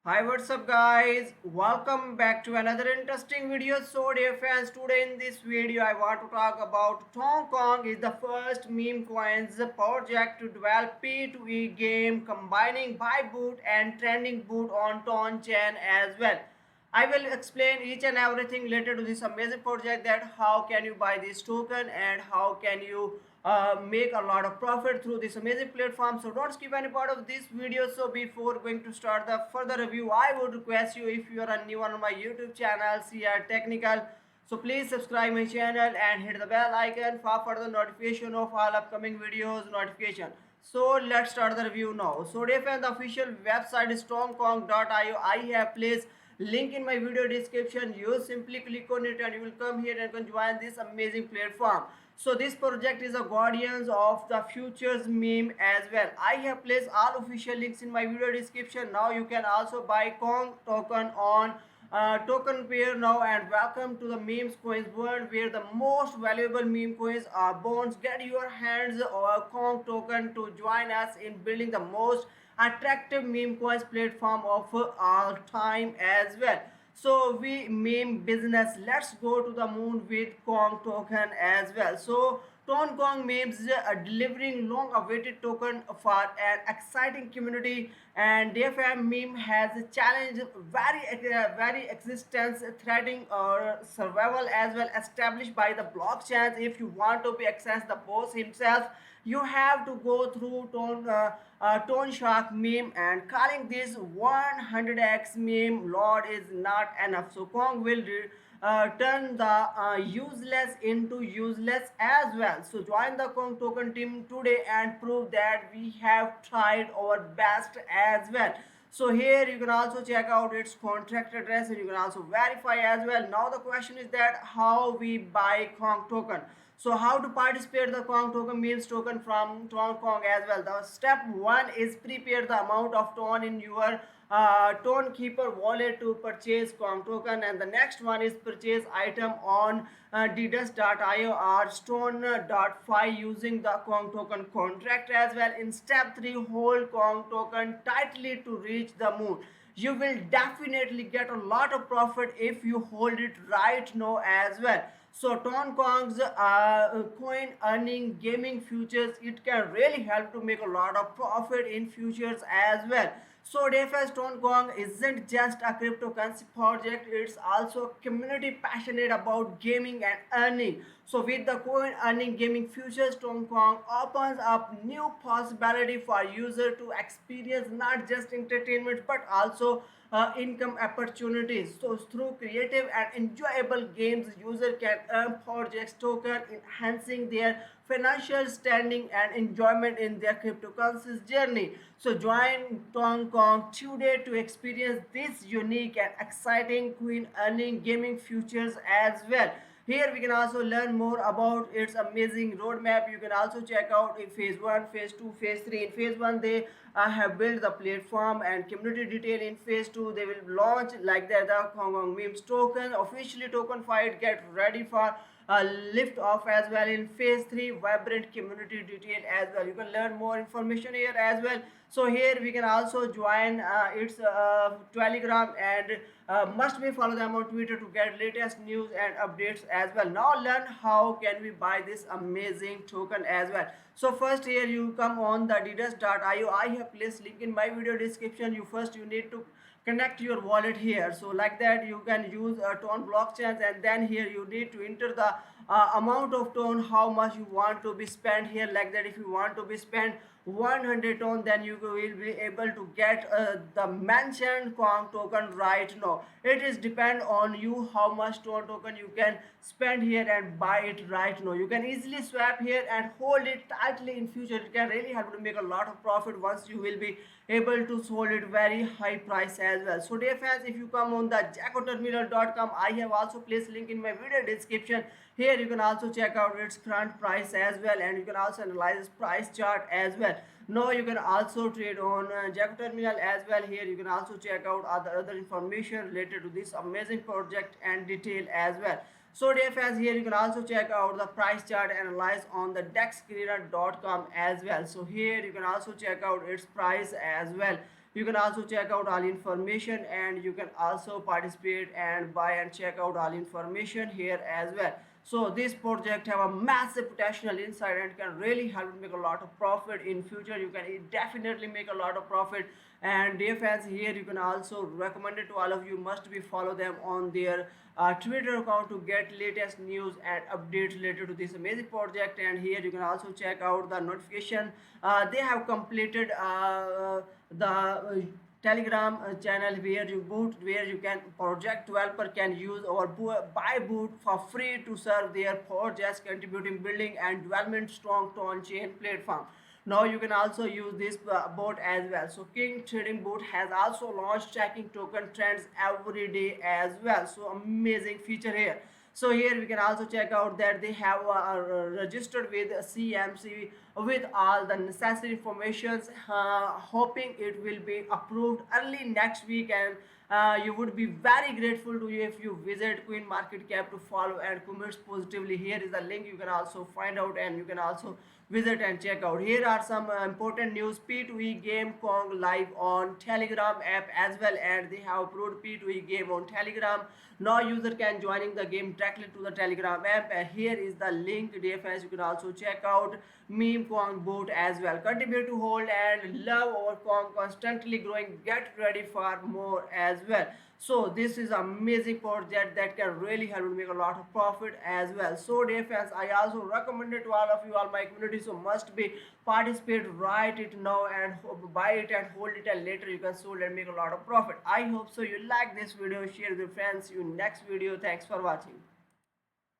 Hi, what's up guys? Welcome back to another interesting video. So dear fans, today in this video I want to talk about Hong Kong is the first meme coins project to develop P2E game combining buy boot and trending boot on Ton chain as well. I will explain each and everything related to this amazing project, that how can you buy this token and how can you make a lot of profit through this amazing platform. So don't skip any part of this video. So before going to start the further review, I would request you, if you are a new on my YouTube channel CR Technical, so please subscribe my channel and hit the bell icon for further notification of all upcoming videos notification. So let's start the review now. So defend the official website is strongkong.io. I have placed link in my video description. You simply click on it and you will come here and can join this amazing platform. So this project is a guardians of the futures meme as well. I have placed all official links in my video description. Now you can also buy Kong token on token pair now, and welcome to the memes coins world where the most valuable meme coins are bonds. Get your hands on Kong token to join us in building the most attractive meme coins platform of all time as well. So we meme business, let's go to the moon with Kong token as well. So Ton Kong memes delivering long awaited token for an exciting community, and DFM meme has challenged very existence threatening or survival as well established by the blockchains. If you want to be access the boss himself, you have to go through Tone Shark meme, and calling this 100x meme lord is not enough. So Kong will turn the useless into useless as well. So join the Kong token team today and prove that we have tried our best as well. So here you can also check out its contract address and you can also verify as well. Now the question is that how we buy Kong token. So how to participate the Kong token memes token from Ton Kong as well. The step one is prepare the amount of Ton in your Ton Keeper wallet to purchase Kong token, and the next one is purchase item on ddus.io or stone.fi using the Kong token contract as well. In step 3, hold Kong token tightly to reach the moon. You will definitely get a lot of profit if you hold it right now as well. So Ton Kong's coin earning gaming futures, it can really help to make a lot of profit in futures as well. So DFS Ton Kong isn't just a cryptocurrency project, it's also a community passionate about gaming and earning. So with the coin earning gaming futures, Ton Kong opens up new possibility for user to experience not just entertainment but also income opportunities. So through creative and enjoyable games, user can earn projects token, enhancing their financial standing and enjoyment in their cryptocurrencies journey. So join Hong Kong today to experience this unique and exciting coin earning gaming futures as well. Here we can also learn more about its amazing roadmap. You can also check out in phase 1, phase 2, phase 3. In phase 1 they have built the platform and community detail. In phase 2 they will launch like that the Hong Kong memes token officially token fight, get ready for lift off as well. In phase 3 vibrant community detail as well. You can learn more information here as well. So here we can also join its telegram, and must be follow them on Twitter to get latest news and updates as well. Now learn how can we buy this amazing token as well. So first here you come on the ddus.io. I have placed link in my video description. You need to connect your wallet here. So like that you can use Ton blockchains, and then here you need to enter the amount of Ton, how much you want to be spent here. Like that, if you want to be spent 100 Ton, then you will be able to get the mentioned Kong token right now. It is depend on you how much Ton token you can spend here and buy it right now. You can easily swap here and hold it tightly in future. It can really help to make a lot of profit once you will be able to sold it very high price as well. So dear fans, if you come on the jackoterminal.com, I have also placed link in my video description. Here you can also check out its current price as well, and you can also analyze price chart as well. Now you can also trade on Jacko Terminal as well. Here you can also check out other information related to this amazing project and detail as well. So dear fans, here you can also check out the price chart analyze on the dexscreener.com as well. So here you can also check out its price as well. You can also check out all information, and you can also participate and buy and check out all information here as well. So this project have a massive potential inside and can really help make a lot of profit in future. You can definitely make a lot of profit. And dear fans, here you can also recommend it to all of you, must be follow them on their Twitter account to get latest news and updates related to this amazing project. And here you can also check out the notification. They have completed the Telegram channel where you can project developer can use or buy boot for free to serve their projects, contributing building and development strong on chain platform. Now you can also use this bot as well. So King Trading Bot has also launched tracking token trends every day as well. So amazing feature here. So here we can also check out that they have registered with CMC with all the necessary informations, hoping it will be approved early next week. And you would be very grateful to you if you visit Queen Market Cap to follow and comment positively. Here is the link, you can also find out, and you can also visit and check out. Here are some important news. P2E game Kong live on Telegram app as well, and they have approved P2E game on Telegram. Now user can joining the game directly to the Telegram app, and here is the link. Dear fans, you can also check out meme Kong bot as well. Continue to hold and love our Kong, constantly growing. Get ready for more as well. So this is amazing project that can really help make a lot of profit as well. So dear fans, I also recommend it to all of you, all my community. So must be participate, write it now and buy it and hold it, and later you can sold and make a lot of profit. I hope so you like this video. Share with your friends. See you next video. Thanks for watching.